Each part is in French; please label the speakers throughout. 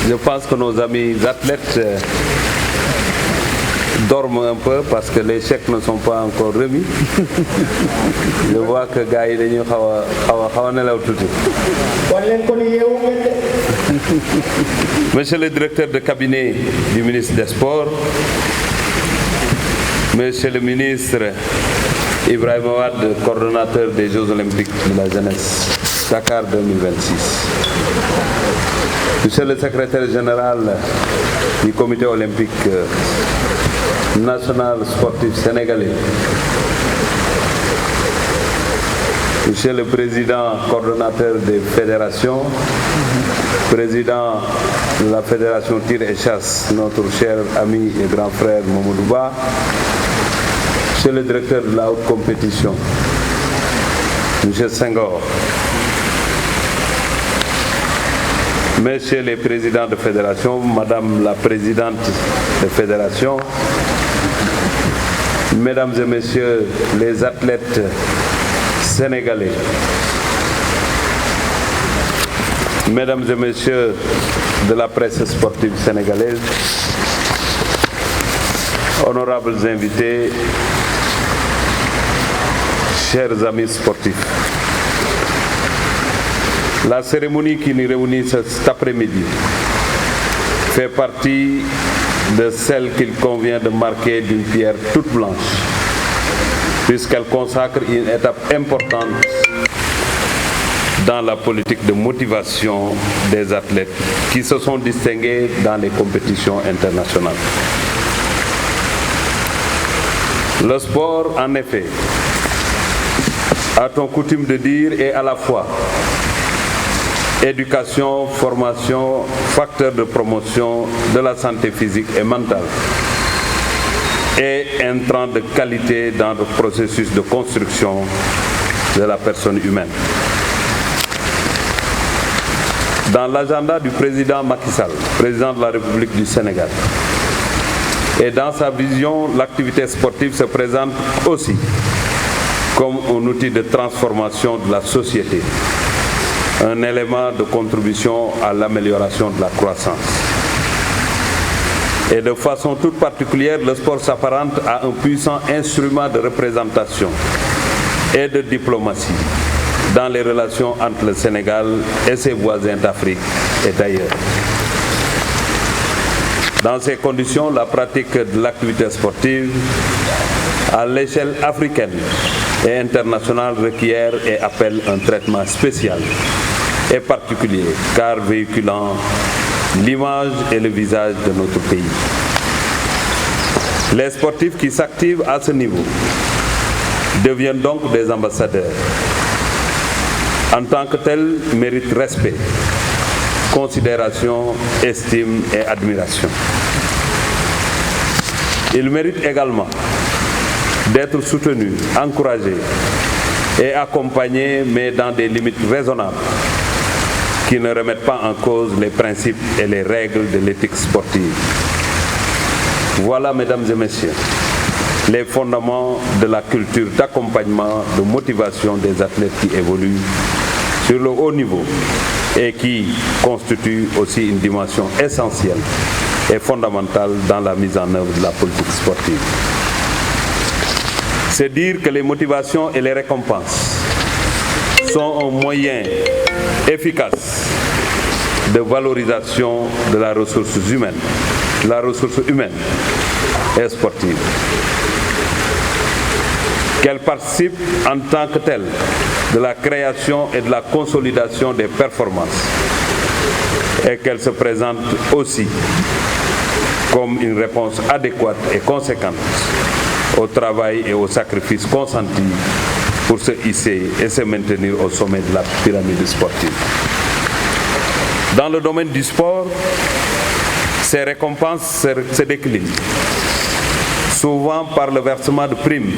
Speaker 1: Je pense que nos amis athlètes dorment un peu parce que les chèques ne sont pas encore remis. Je vois que gars yi dañuy xaw a nelaw tuuti. Monsieur le directeur de cabinet du ministre des Sports, Monsieur le ministre Ibrahima Wade, coordonnateur des Jeux Olympiques de la jeunesse, Dakar 2026. Monsieur le secrétaire général du comité olympique national sportif sénégalais, Monsieur le président coordonnateur des fédérations, président de la fédération tir et chasse, notre cher ami et grand frère Mamadou Ba, Monsieur le directeur de la haute compétition, Monsieur Senghor, Messieurs les présidents de fédération, Madame la présidente de fédération, Mesdames et Messieurs les athlètes sénégalais, Mesdames et Messieurs de la presse sportive sénégalaise, honorables invités, chers amis sportifs. La cérémonie qui nous réunit cet après-midi fait partie de celle qu'il convient de marquer d'une pierre toute blanche, puisqu'elle consacre une étape importante dans la politique de motivation des athlètes qui se sont distingués dans les compétitions internationales. Le sport, en effet, a-t-on coutume de dire, est à la fois éducation, formation, facteur de promotion de la santé physique et mentale et intrant de qualité dans le processus de construction de la personne humaine. Dans l'agenda du président Macky Sall, président de la République du Sénégal, et dans sa vision, l'activité sportive se présente aussi comme un outil de transformation de la société, un élément de contribution à l'amélioration de la croissance. Et de façon toute particulière, le sport s'apparente à un puissant instrument de représentation et de diplomatie dans les relations entre le Sénégal et ses voisins d'Afrique et d'ailleurs. Dans ces conditions, la pratique de l'activité sportive à l'échelle africaine et internationale requiert et appelle un traitement spécial et particulier, car véhiculant l'image et le visage de notre pays. Les sportifs qui s'activent à ce niveau deviennent donc des ambassadeurs. En tant que tels, méritent respect, considération, estime et admiration. Ils méritent également d'être soutenus, encouragés et accompagnés, mais dans des limites raisonnables qui ne remettent pas en cause les principes et les règles de l'éthique sportive. Voilà, mesdames et messieurs, les fondements de la culture d'accompagnement, de motivation des athlètes qui évoluent sur le haut niveau et qui constituent aussi une dimension essentielle et fondamentale dans la mise en œuvre de la politique sportive. C'est dire que les motivations et les récompenses sont un moyen efficace de valorisation de la ressource humaine et sportive. Qu'elle participe en tant que telle de la création et de la consolidation des performances et qu'elle se présente aussi comme une réponse adéquate et conséquente au travail et au sacrifice consentis pour se hisser et se maintenir au sommet de la pyramide sportive. Dans le domaine du sport, ces récompenses se déclinent souvent par le versement de primes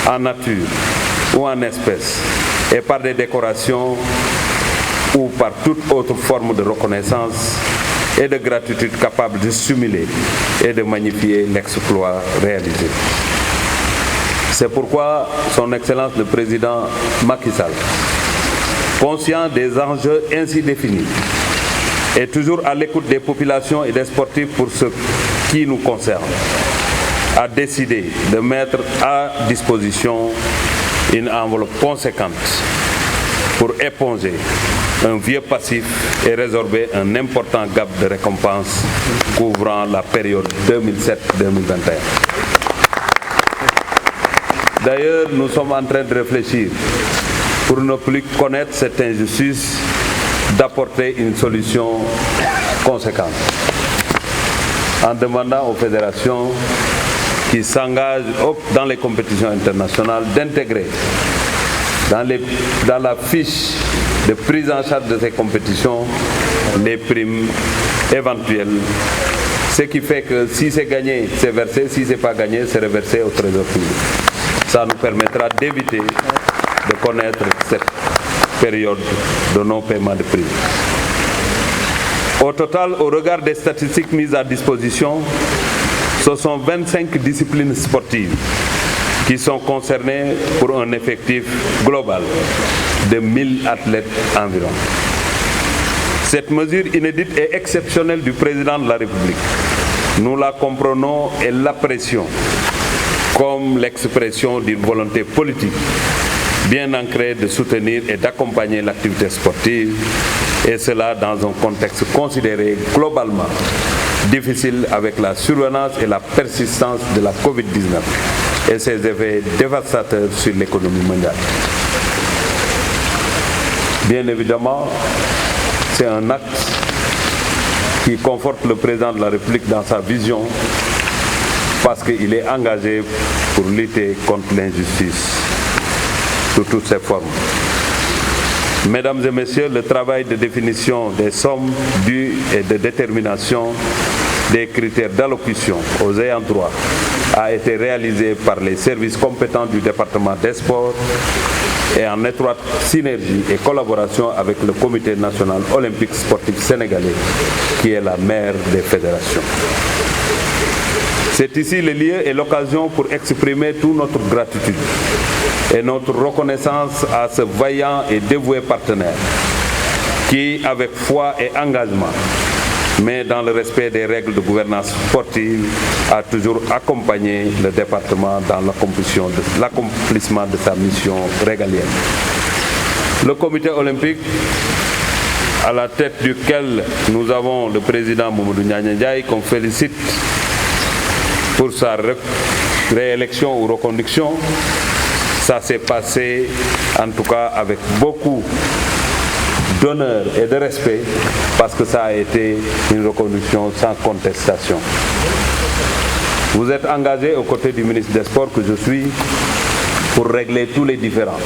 Speaker 1: en nature ou en espèces et par des décorations ou par toute autre forme de reconnaissance et de gratitude capable de stimuler et de magnifier l'exploit réalisé. C'est pourquoi son Excellence le Président Macky Sall, conscient des enjeux ainsi définis, et toujours à l'écoute des populations et des sportifs pour ce qui nous concerne, a décidé de mettre à disposition une enveloppe conséquente pour éponger un vieux passif et résorber un important gap de récompenses couvrant la période 2007-2021. D'ailleurs, nous sommes en train de réfléchir, pour ne plus connaître cette injustice, d'apporter une solution conséquente en demandant aux fédérations qui s'engagent dans les compétitions internationales d'intégrer dans la fiche de prise en charge de ces compétitions les primes éventuelles, ce qui fait que si c'est gagné, c'est versé, si ce n'est pas gagné, c'est reversé au trésor public. Ça nous permettra d'éviter de connaître cette période de non-paiement de primes. Au total, au regard des statistiques mises à disposition, ce sont 25 disciplines sportives qui sont concernées pour un effectif global de 1000 athlètes environ. Cette mesure inédite et exceptionnelle du président de la République, nous la comprenons et l'apprécions comme l'expression d'une volonté politique bien ancrée de soutenir et d'accompagner l'activité sportive, et cela dans un contexte considéré globalement difficile avec la survenance et la persistance de la Covid-19 et ses effets dévastateurs sur l'économie mondiale. Bien évidemment, c'est un acte qui conforte le président de la République dans sa vision parce qu'il est engagé pour lutter contre l'injustice sous toutes ses formes. Mesdames et messieurs, le travail de définition des sommes dues et de détermination des critères d'allocution aux ayants droit a été réalisé par les services compétents du département des sports et en étroite synergie et collaboration avec le Comité national olympique sportif sénégalais, qui est la mère des fédérations. C'est ici le lieu et l'occasion pour exprimer toute notre gratitude et notre reconnaissance à ce vaillant et dévoué partenaire qui, avec foi et engagement, mais dans le respect des règles de gouvernance sportive, a toujours accompagné le département dans l'accomplissement de sa mission régalienne. Le comité olympique, à la tête duquel nous avons le président Mamadou Niania Ndiaye, qu'on félicite pour sa réélection ou reconduction, ça s'est passé en tout cas avec beaucoup d'honneur et de respect, parce que ça a été une reconduction sans contestation. Vous êtes engagé aux côtés du ministre des Sports que je suis pour régler tous les différends.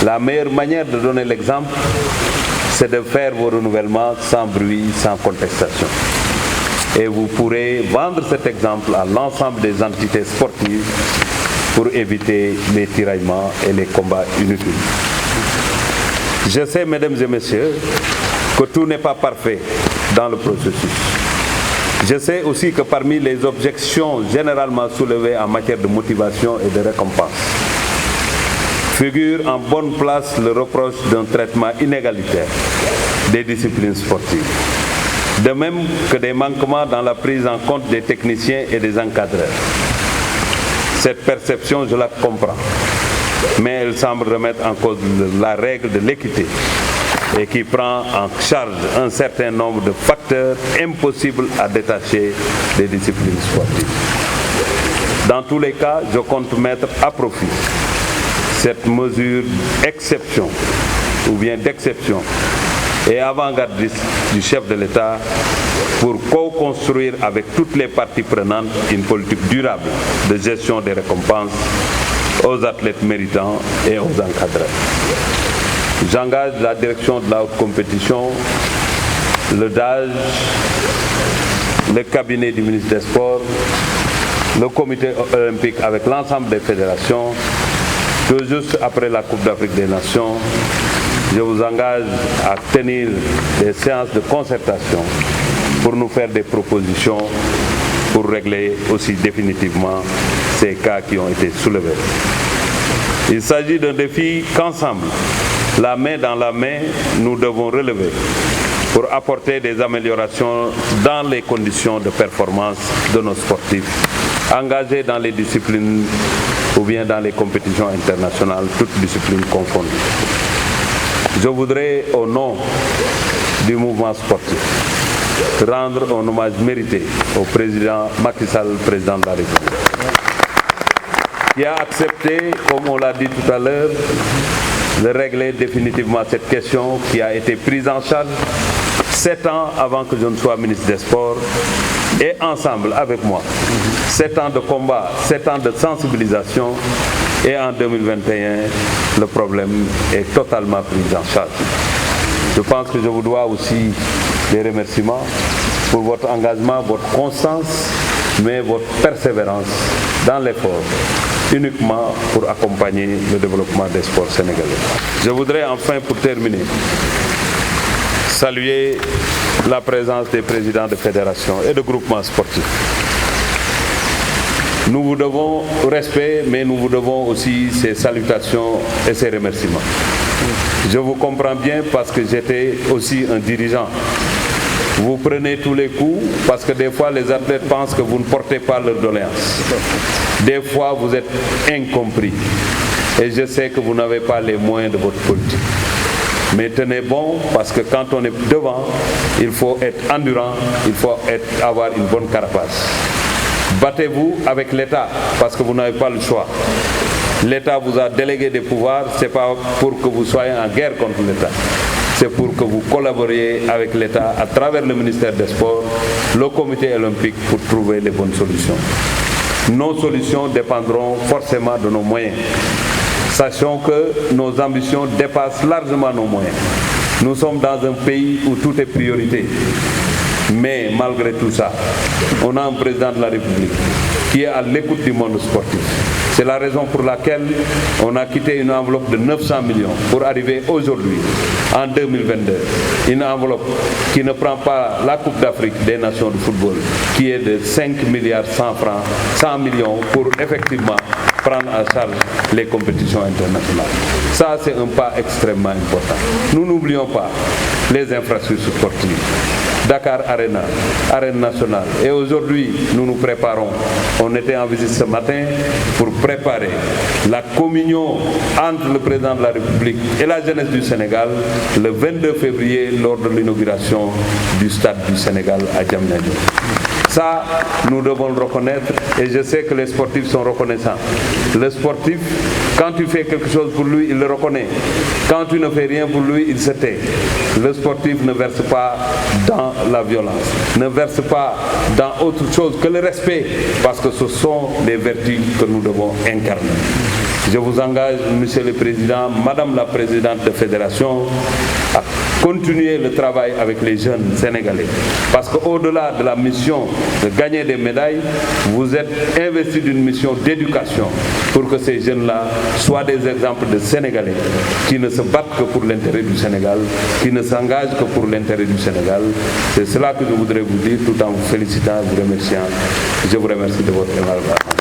Speaker 1: La meilleure manière de donner l'exemple, c'est de faire vos renouvellements sans bruit, sans contestation. Et vous pourrez vendre cet exemple à l'ensemble des entités sportives pour éviter les tiraillements et les combats inutiles. Je sais, mesdames et messieurs, que tout n'est pas parfait dans le processus. Je sais aussi que parmi les objections généralement soulevées en matière de motivation et de récompense, figure en bonne place le reproche d'un traitement inégalitaire des disciplines sportives. De même que des manquements dans la prise en compte des techniciens et des encadreurs. Cette perception, je la comprends, mais elle semble remettre en cause la règle de l'équité et qui prend en charge un certain nombre de facteurs impossibles à détacher des disciplines sportives. Dans tous les cas, je compte mettre à profit cette mesure d'exception ou bien d'exception et avant-gardiste du chef de l'État pour co-construire avec toutes les parties prenantes une politique durable de gestion des récompenses aux athlètes méritants et aux encadreurs. J'engage la direction de la haute compétition, le DAGE, le cabinet du ministre des Sports, le comité olympique avec l'ensemble des fédérations, que juste après la Coupe d'Afrique des Nations, je vous engage à tenir des séances de concertation pour nous faire des propositions pour régler aussi définitivement ces cas qui ont été soulevés. Il s'agit d'un défi qu'ensemble, la main dans la main, nous devons relever pour apporter des améliorations dans les conditions de performance de nos sportifs, engagés dans les disciplines ou bien dans les compétitions internationales, toutes disciplines confondues. Je voudrais, au nom du mouvement sportif, rendre un hommage mérité au président Macky Sall, président de la République, qui a accepté, comme on l'a dit tout à l'heure, de régler définitivement cette question qui a été prise en charge 7 ans avant que je ne sois ministre des Sports, et ensemble avec moi, 7 ans de combat, 7 ans de sensibilisation, et en 2021, le problème est totalement pris en charge. Je pense que je vous dois aussi des remerciements pour votre engagement, votre constance, mais votre persévérance dans l'effort, uniquement pour accompagner le développement des sports sénégalais. Je voudrais enfin, pour terminer, saluer la présence des présidents de fédérations et de groupements sportifs. Nous vous devons respect, mais nous vous devons aussi ces salutations et ces remerciements. Je vous comprends bien parce que j'étais aussi un dirigeant. Vous prenez tous les coups parce que des fois les athlètes pensent que vous ne portez pas leurs doléances. Des fois vous êtes incompris et je sais que vous n'avez pas les moyens de votre politique. Mais tenez bon parce que quand on est devant, il faut être endurant, il faut avoir une bonne carapace. Battez-vous avec l'État parce que vous n'avez pas le choix. L'État vous a délégué des pouvoirs, ce n'est pas pour que vous soyez en guerre contre l'État. C'est pour que vous collaboriez avec l'État à travers le ministère des Sports, le comité olympique pour trouver les bonnes solutions. Nos solutions dépendront forcément de nos moyens. Sachons que nos ambitions dépassent largement nos moyens. Nous sommes dans un pays où tout est priorité. Mais malgré tout ça, on a un président de la République qui est à l'écoute du monde sportif. C'est la raison pour laquelle on a quitté une enveloppe de 900 millions pour arriver aujourd'hui, en 2022, une enveloppe qui ne prend pas la Coupe d'Afrique des Nations de football, qui est de 5 milliards 100 francs, 100 millions pour effectivement prendre en charge les compétitions internationales. Ça, c'est un pas extrêmement important. Nous n'oublions pas les infrastructures sportives. Dakar Arena, Arène nationale. Et aujourd'hui, nous nous préparons. On était en visite ce matin pour préparer la communion entre le président de la République et la jeunesse du Sénégal le 22 février lors de l'inauguration du stade du Sénégal à Diamniadio. Ça, nous devons le reconnaître et je sais que les sportifs sont reconnaissants. Le sportif, quand tu fais quelque chose pour lui, il le reconnaît. Quand tu ne fais rien pour lui, il se tait. Le sportif ne verse pas dans la violence, ne verse pas dans autre chose que le respect, parce que ce sont des vertus que nous devons incarner. Je vous engage, Monsieur le Président, Madame la Présidente de Fédération, à continuer le travail avec les jeunes Sénégalais. Parce qu'au-delà de la mission de gagner des médailles, vous êtes investis d'une mission d'éducation pour que ces jeunes-là soient des exemples de Sénégalais qui ne se battent que pour l'intérêt du Sénégal, qui ne s'engagent que pour l'intérêt du Sénégal. C'est cela que je voudrais vous dire tout en vous félicitant, vous remerciant. Je vous remercie de votre engagement.